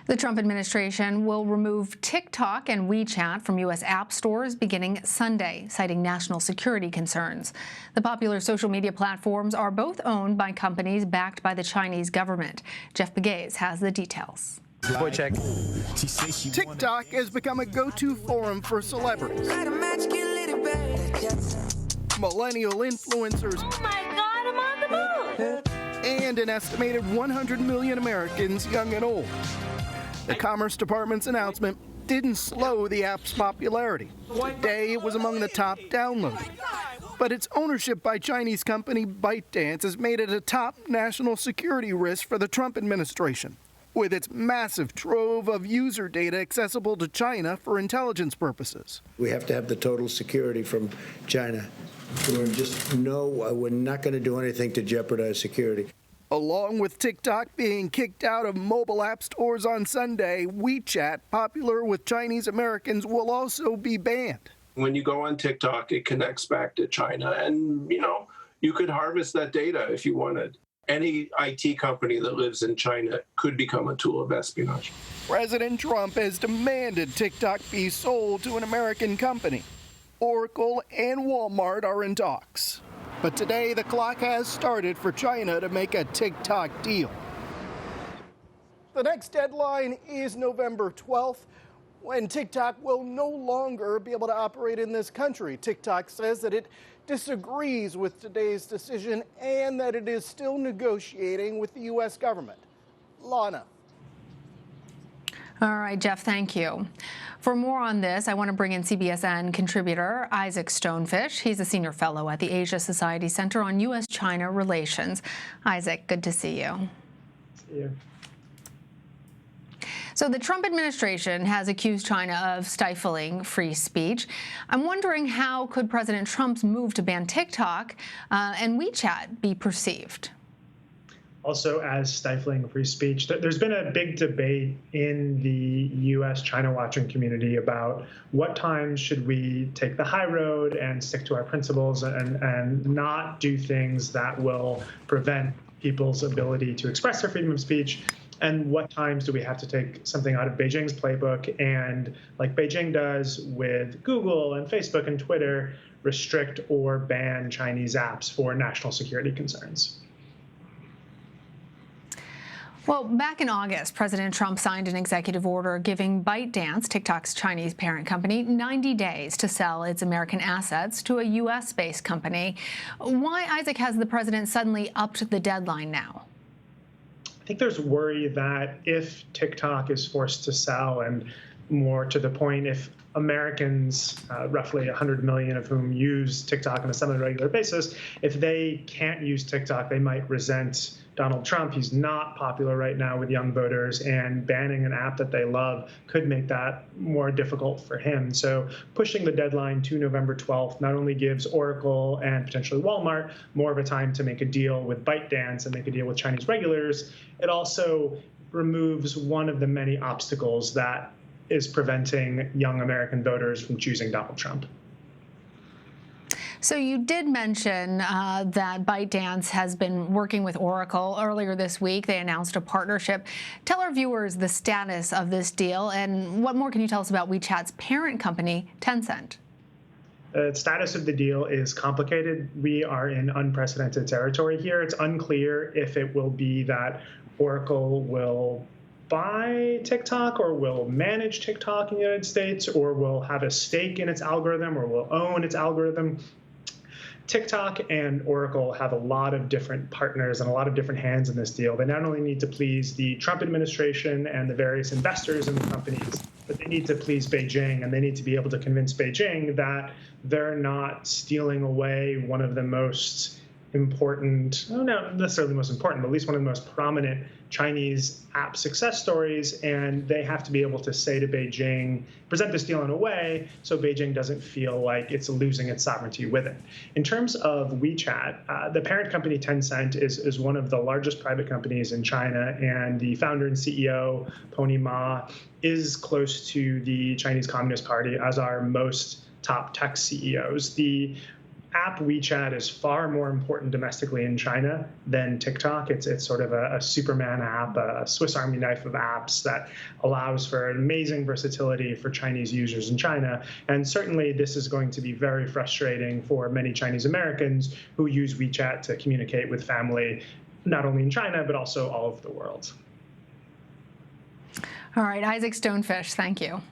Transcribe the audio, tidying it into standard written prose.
The Trump administration will remove TikTok and WeChat from U.S. app stores beginning Sunday, citing national security concerns. The popular social media platforms are both owned by companies backed by the Chinese government. Jeff Begayes has the details. Boy, check. TikTok has become a go-to forum for celebrities, millennial influencers, Oh my God, I'm on the move! and an estimated 100 million Americans, young and old. The Commerce Department's announcement didn't slow the app's popularity. Today, it was among the top downloaded. But its ownership by Chinese company ByteDance has made it a top national security risk for the Trump administration, with its massive trove of user data accessible to China for intelligence purposes. We have to have the total security from China. We're not going to do anything to jeopardize security. Along with TikTok being kicked out of mobile app stores on Sunday, WeChat, popular with Chinese Americans, will also be banned. When you go on TikTok, it connects back to China, and you could harvest that data if you wanted. Any IT company that lives in China could become a tool of espionage. President Trump has demanded TikTok be sold to an American company. Oracle and Walmart are in talks. But today, the clock has started for China to make a TikTok deal. The next deadline is November 12th, when TikTok will no longer be able to operate in this country. TikTok says that it disagrees with today's decision and that it is still negotiating with the U.S. government. Lana. All right, Jeff, thank you. For more on this, I want to bring in CBSN contributor Isaac Stonefish. He's a senior fellow at the Asia Society Center on U.S.-China Relations. Isaac, good to see you. See you. So the Trump administration has accused China of stifling free speech. I'm wondering, how could President Trump's move to ban TikTok and WeChat be perceived? Also as stifling free speech. There's been a big debate in the U.S.-China watching community about what times should we take the high road and stick to our principles and not do things that will prevent people's ability to express their freedom of speech, and what times do we have to take something out of Beijing's playbook and, like Beijing does with Google and Facebook and Twitter, restrict or ban Chinese apps for national security concerns. Well, back in August, President Trump signed an executive order giving ByteDance, TikTok's Chinese parent company, 90 days to sell its American assets to a U.S.-based company. Why, Isaac, has the president suddenly upped the deadline now? I think there's worry that if TikTok is forced to sell, and more to the point, if Americans, roughly 100 million of whom use TikTok on a semi-regular basis, if they can't use TikTok, they might resent Donald Trump. He's not popular right now with young voters, and banning an app that they love could make that more difficult for him. So pushing the deadline to November 12th not only gives Oracle and potentially Walmart more of a time to make a deal with ByteDance and make a deal with Chinese regulators, it also removes one of the many obstacles that is preventing young American voters from choosing Donald Trump. So you did mention that ByteDance has been working with Oracle. Earlier this week, they announced a partnership. Tell our viewers the status of this deal, and what more can you tell us about WeChat's parent company, Tencent? The status of the deal is complicated. We are in unprecedented territory here. It's unclear if it will be that Oracle will buy TikTok or will manage TikTok in the United States, or will have a stake in its algorithm, or will own its algorithm. TikTok and Oracle have a lot of different partners and a lot of different hands in this deal. They not only need to please the Trump administration and the various investors in the companies, but they need to please Beijing, and they need to be able to convince Beijing that they're not stealing away one of the most important, not necessarily the most important, but at least one of the most prominent Chinese app success stories, and they have to be able to say to Beijing, present this deal in a way so Beijing doesn't feel like it's losing its sovereignty with it. In terms of WeChat, the parent company Tencent is one of the largest private companies in China, and the founder and CEO, Pony Ma, is close to the Chinese Communist Party, as are most top tech CEOs. The app WeChat is far more important domestically in China than TikTok. It's sort of a Superman app, a Swiss Army knife of apps that allows for amazing versatility for Chinese users in China. And certainly this is going to be very frustrating for many Chinese Americans who use WeChat to communicate with family, not only in China, but also all over the world. All right, Isaac Stonefish, thank you.